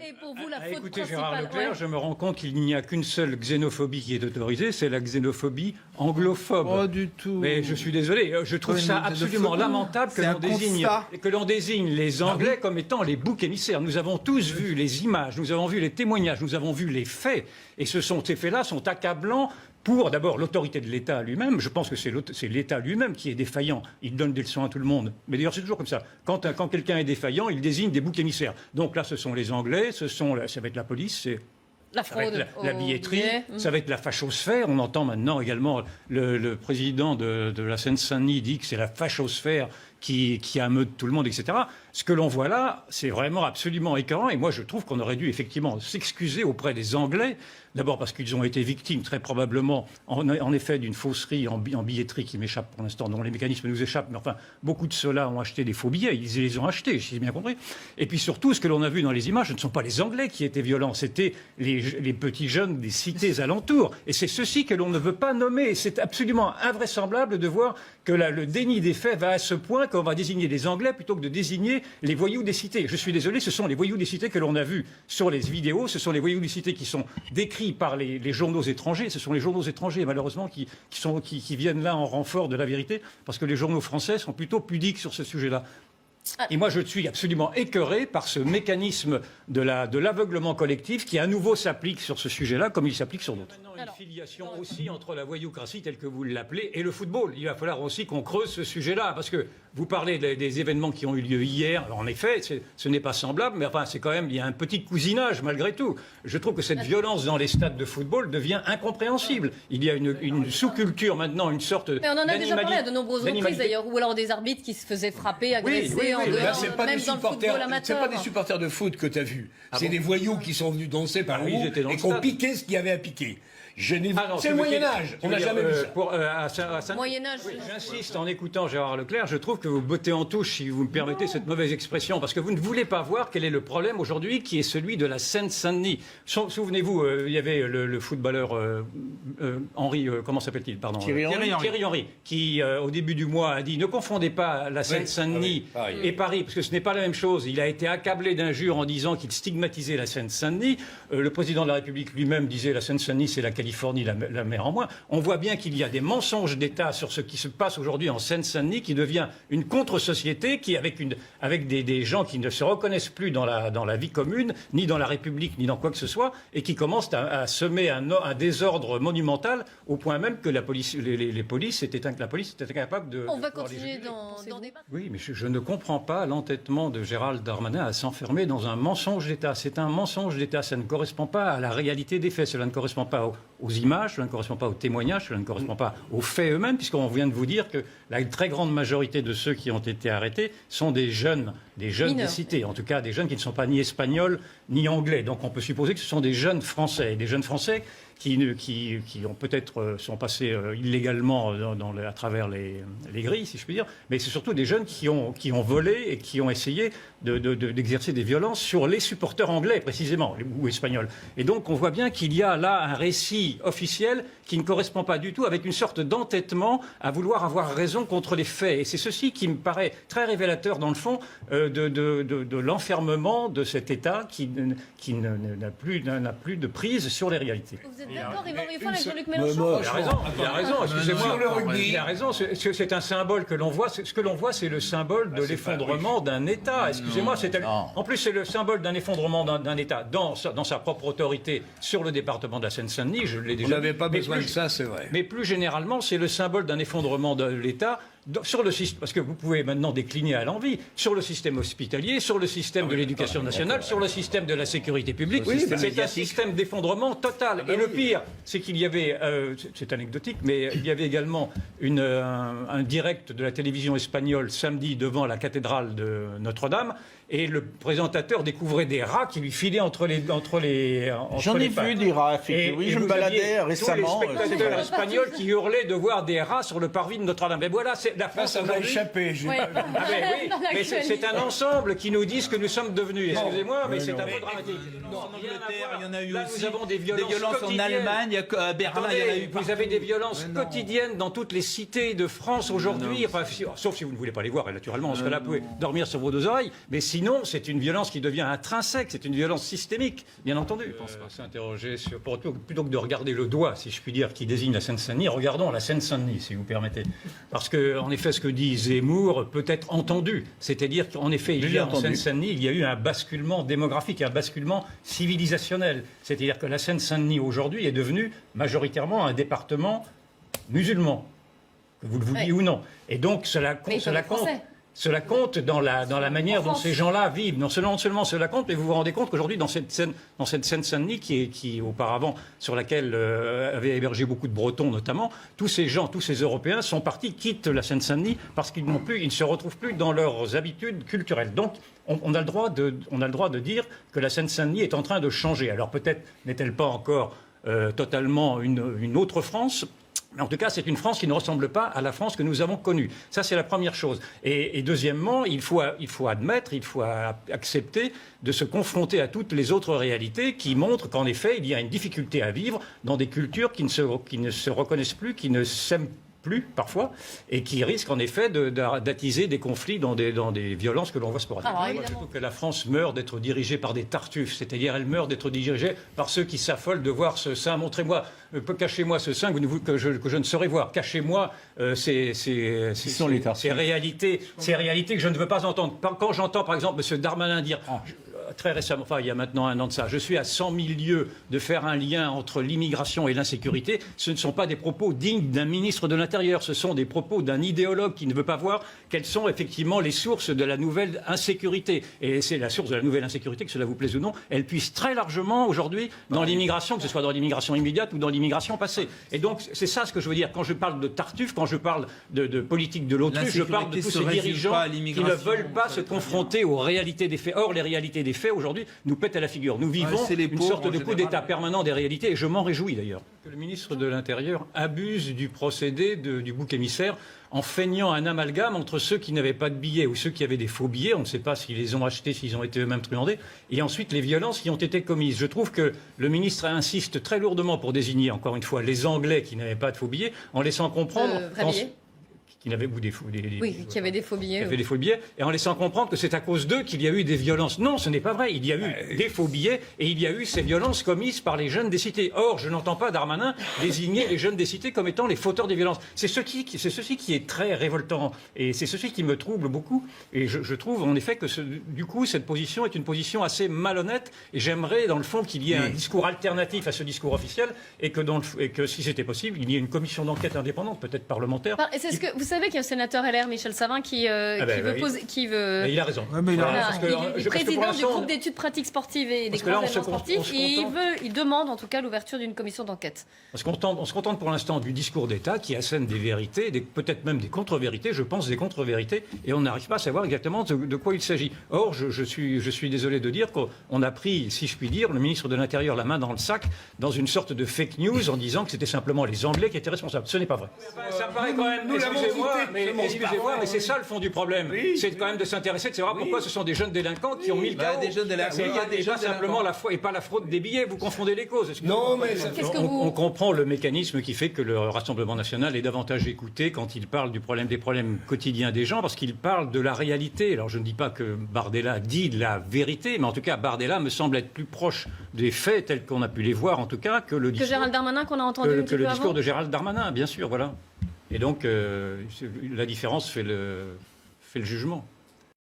Et pour vous, la faute écoutez principale, Gérard Leclerc, je me rends compte qu'il n'y a qu'une seule xénophobie qui est autorisée, c'est la xénophobie anglophobe. Pas du tout. Mais je suis désolé, je trouve ça absolument lamentable que l'on désigne les Anglais comme étant les boucs émissaires. Nous avons tous vu les images, nous avons vu les témoignages, nous avons vu les faits, et ces faits-là sont accablants. Pour d'abord l'autorité de l'État lui-même, je pense que c'est l'État lui-même qui est défaillant. Il donne des leçons à tout le monde. Mais d'ailleurs, c'est toujours comme ça. Quand quelqu'un est défaillant, il désigne des boucs émissaires. Donc là, ce sont les Anglais, ça va être la police, la fraude, la billetterie, ça va être la fachosphère. On entend maintenant également le président de la Seine-Saint-Denis dit que c'est la fachosphère qui ameute tout le monde, etc. Ce que l'on voit là, c'est vraiment absolument écœurant. Et moi, je trouve qu'on aurait dû effectivement s'excuser auprès des Anglais. D'abord parce qu'ils ont été victimes, très probablement, en effet, d'une fausserie en billetterie qui m'échappe pour l'instant, dont les mécanismes nous échappent. Mais enfin, beaucoup de ceux-là ont acheté des faux billets. Ils les ont achetés, si j'ai bien compris. Et puis surtout, ce que l'on a vu dans les images, ce ne sont pas les Anglais qui étaient violents. C'était les petits jeunes des cités alentours. Et c'est ceci que l'on ne veut pas nommer. C'est absolument invraisemblable de voir que le déni des faits va à ce point qu'on va désigner les Anglais plutôt que de désigner les voyous des cités. Je suis désolé, ce sont les voyous des cités que l'on a vus sur les vidéos. Ce sont les voyous des cités qui sont décrits par les journaux étrangers. Ce sont les journaux étrangers, malheureusement, qui viennent là en renfort de la vérité, parce que les journaux français sont plutôt pudiques sur ce sujet-là. Et moi, je suis absolument écœuré par ce mécanisme de l'aveuglement collectif qui, à nouveau, s'applique sur ce sujet-là comme il s'applique sur d'autres. Il y a une filiation aussi entre la voyoucratie, telle que vous l'appelez, et le football. Il va falloir aussi qu'on creuse ce sujet-là, parce que vous parlez des événements qui ont eu lieu hier. Alors, en effet, ce n'est pas semblable, mais enfin, c'est quand même, il y a un petit cousinage, malgré tout. Je trouve que cette violence dans les stades de football devient incompréhensible. Il y a une sous-culture maintenant, une sorte mais on en a déjà parlé à de nombreuses reprises, d'ailleurs, ou alors des arbitres qui se faisaient frapper, agresser. Oui. Là, c'est pas même des dans le football amateur. C'est pas des supporters de foot que tu as vus. C'est des voyous qui sont venus danser par là et qui ont piqué ce qu'il y avait à piquer. C'est le Moyen-Âge. On n'a jamais vu ça. Moyen-Âge. Oui, j'insiste, en écoutant Gérard Leclerc, je trouve que vous bottez en touche, si vous me permettez cette mauvaise expression, parce que vous ne voulez pas voir quel est le problème aujourd'hui, qui est celui de la Seine-Saint-Denis. Souvenez-vous, il y avait le footballeur Henry, comment s'appelle-t-il, pardon, Thierry Henry, qui au début du mois a dit ne confondez pas la Seine-Saint-Denis et Paris, parce que ce n'est pas la même chose. Il a été accablé d'injures en disant qu'il stigmatisait la Seine-Saint-Denis. Le président de la République lui-même disait la Seine-Saint-Denis, c'est la Californie, la mer en moins. On voit bien qu'il y a des mensonges d'État sur ce qui se passe aujourd'hui en Seine-Saint-Denis, qui devient une contre-société, qui avec des gens qui ne se reconnaissent plus dans la vie commune, ni dans la République, ni dans quoi que ce soit, et qui commencent à semer un désordre monumental, au point même que la police était incapable de... On va continuer dans débat. Oui, mais je ne comprends pas l'entêtement de Gérald Darmanin à s'enfermer dans un mensonge d'État. C'est un mensonge d'État, ça ne correspond pas à la réalité des faits, cela ne correspond pas aux images, cela ne correspond pas aux témoignages, cela ne correspond pas aux faits eux-mêmes, puisqu'on vient de vous dire que la très grande majorité de ceux qui ont été arrêtés sont des jeunes des cités, en tout cas des jeunes qui ne sont pas ni espagnols ni anglais. Donc on peut supposer que ce sont des jeunes Français, et des jeunes Français qui ont peut-être sont passés illégalement à travers les grilles, si je puis dire, mais c'est surtout des jeunes qui ont volé et qui ont essayé d'exercer des violences sur les supporters anglais, précisément, ou espagnols. Et donc on voit bien qu'il y a là un récit officiel qui ne correspond pas du tout, avec une sorte d'entêtement à vouloir avoir raison contre les faits. Et c'est ceci qui me paraît très révélateur, dans le fond, de l'enfermement de cet État qui n'a plus de prise sur les réalités. Vous êtes d'accord, Yvan Riofol, avec Jean-Luc Mélenchon? Il a raison, excusez-moi. Il a raison, c'est un symbole que l'on voit. Ce que l'on voit, c'est le symbole de l'effondrement d'un État. Excusez-moi, en plus, c'est le symbole d'un effondrement d'un État dans sa propre autorité sur le département de la Seine-Saint-Denis. Je l'ai déjà dit. On n'avait pas besoin de ça, c'est vrai. Mais plus généralement, c'est le symbole d'un effondrement de l'État sur le système, parce que vous pouvez maintenant décliner à l'envi, sur le système hospitalier, sur le système de l'éducation nationale, sur le système de la sécurité publique. C'est un système d'effondrement total. Et le pire, c'est qu'il y avait, c'est anecdotique, mais il y avait également un direct de la télévision espagnole samedi devant la cathédrale de Notre-Dame, et le présentateur découvrait des rats qui lui filaient entre les J'en ai vu des rats, effectivement. Oui, je me baladais récemment. Tous les spectateurs espagnols qui hurlaient de voir des rats sur le parvis de Notre-Dame. Mais voilà, la France ça va échapper. Mais c'est un ensemble qui nous dit ce que nous sommes devenus. Excusez-moi, mais c'est un peu dramatique. En Angleterre, il y en a eu aussi. Nous avons des violences en Allemagne, à Berlin, il y en a eu. Vous avez des violences quotidiennes dans toutes les cités de France aujourd'hui. Enfin, sauf si vous ne voulez pas les voir, naturellement, parce que là, vous pouvez dormir sur vos deux oreilles. Mais sinon, c'est une violence qui devient intrinsèque, c'est une violence systémique, bien entendu. Je pense qu'on va s'interroger sur, plutôt que de regarder le doigt, si je puis dire, qui désigne la Seine-Saint-Denis, regardons la Seine-Saint-Denis, si vous permettez. Parce que, en effet, ce que dit Zemmour peut être entendu. C'est-à-dire qu'en effet, en Seine-Saint-Denis, il y a eu un basculement démographique, un basculement civilisationnel. C'est-à-dire que la Seine-Saint-Denis, aujourd'hui, est devenue majoritairement un département musulman, que vous le vouliez ou non. Et donc, cela compte dans la manière dont ces gens-là vivent. Non seulement cela compte, mais vous vous rendez compte qu'aujourd'hui, dans cette Seine-Saint-Denis, qui auparavant, sur laquelle avait hébergé beaucoup de Bretons notamment, tous ces gens, tous ces Européens sont partis, quittent la Seine-Saint-Denis parce qu'ils ne se retrouvent plus dans leurs habitudes culturelles. Donc, on a le droit de dire que la Seine-Saint-Denis est en train de changer. Alors peut-être n'est-elle pas encore totalement une autre France. Mais en tout cas, c'est une France qui ne ressemble pas à la France que nous avons connue. Ça, c'est la première chose. Et deuxièmement, il faut admettre, il faut accepter de se confronter à toutes les autres réalités qui montrent qu'en effet, il y a une difficulté à vivre dans des cultures qui ne se reconnaissent plus, qui ne s'aiment plus parfois, et qui risquent en effet d'attiser des conflits dans des violences que l'on voit sporadiquement. Moi, je trouve que la France meurt d'être dirigée par des tartuffes, c'est-à-dire elle meurt d'être dirigée par ceux qui s'affolent de voir ce sein. Montrez-moi, cachez-moi ce sein que je ne saurais voir. Cachez-moi ces réalités que je ne veux pas entendre. Quand j'entends par exemple M. Darmanin dire... Très récemment, enfin il y a maintenant 1 an de ça, je suis à 100 000 lieues de faire un lien entre l'immigration et l'insécurité. Ce ne sont pas des propos dignes d'un ministre de l'Intérieur, ce sont des propos d'un idéologue qui ne veut pas voir quelles sont effectivement les sources de la nouvelle insécurité. Et c'est la source de la nouvelle insécurité, que cela vous plaise ou non, elle puise très largement aujourd'hui dans l'immigration, que ce soit dans l'immigration immédiate ou dans l'immigration passée. Et donc c'est ça ce que je veux dire. Quand je parle de Tartuffe, quand je parle de politique de l'autruche, je parle de tous ces dirigeants qui ne veulent pas se confronter aux réalités des faits. Or, les réalités des faits, aujourd'hui, nous pètent à la figure. Nous vivons une sorte de coup d'état permanent des réalités, et je m'en réjouis d'ailleurs. Que le ministre de l'Intérieur abuse du procédé du bouc émissaire en feignant un amalgame entre ceux qui n'avaient pas de billets ou ceux qui avaient des faux billets, on ne sait pas s'ils les ont achetés, s'ils ont été eux-mêmes truandés, et ensuite les violences qui ont été commises. Je trouve que le ministre insiste très lourdement pour désigner, encore une fois, les Anglais qui n'avaient pas de faux billets, en laissant comprendre... qui avaient des faux billets. Et en laissant comprendre que c'est à cause d'eux qu'il y a eu des violences. Non, ce n'est pas vrai. Il y a eu des faux billets et il y a eu ces violences commises par les jeunes des cités. Or, je n'entends pas Darmanin désigner les jeunes des cités comme étant les fauteurs des violences. C'est ceci qui est très révoltant et c'est ceci qui me trouble beaucoup. Et je trouve en effet que du coup, cette position est une position assez malhonnête et j'aimerais dans le fond qu'il y ait un discours alternatif à ce discours officiel et que si c'était possible, il y ait une commission d'enquête indépendante, peut-être parlementaire. Vous savez qu'il y a un sénateur LR, Michel Savin, qui veut... Mais il a raison. Il est président du groupe d'études pratiques sportives et des grands événements sportifs. Et il demande en tout cas l'ouverture d'une commission d'enquête. On se contente pour l'instant du discours d'État qui assène des vérités, peut-être même des contre-vérités, je pense des contre-vérités, et on n'arrive pas à savoir exactement de quoi il s'agit. Or, je suis désolé de dire qu'on a pris, si je puis dire, le ministre de l'Intérieur la main dans le sac dans une sorte de fake news en disant que c'était simplement les Anglais qui étaient responsables. Ce n'est pas vrai. Ça paraît quand même... Excusez-moi, mais c'est ça le fond du problème. C'est quand même de s'intéresser, de savoir pourquoi ce sont des jeunes délinquants qui ont mis le chaos. Il y a simplement la fraude et pas la fraude des billets. Vous confondez les causes. Non, mais on comprend le mécanisme qui fait que le Rassemblement national est davantage écouté quand il parle des problèmes quotidiens des gens, parce qu'il parle de la réalité. Alors je ne dis pas que Bardella dit la vérité, mais en tout cas Bardella me semble être plus proche des faits tels qu'on a pu les voir, en tout cas, que le discours. Que Gérald Darmanin qu'on a entendu que le discours de Gérald Darmanin, bien sûr, voilà. Et donc, la différence fait le jugement.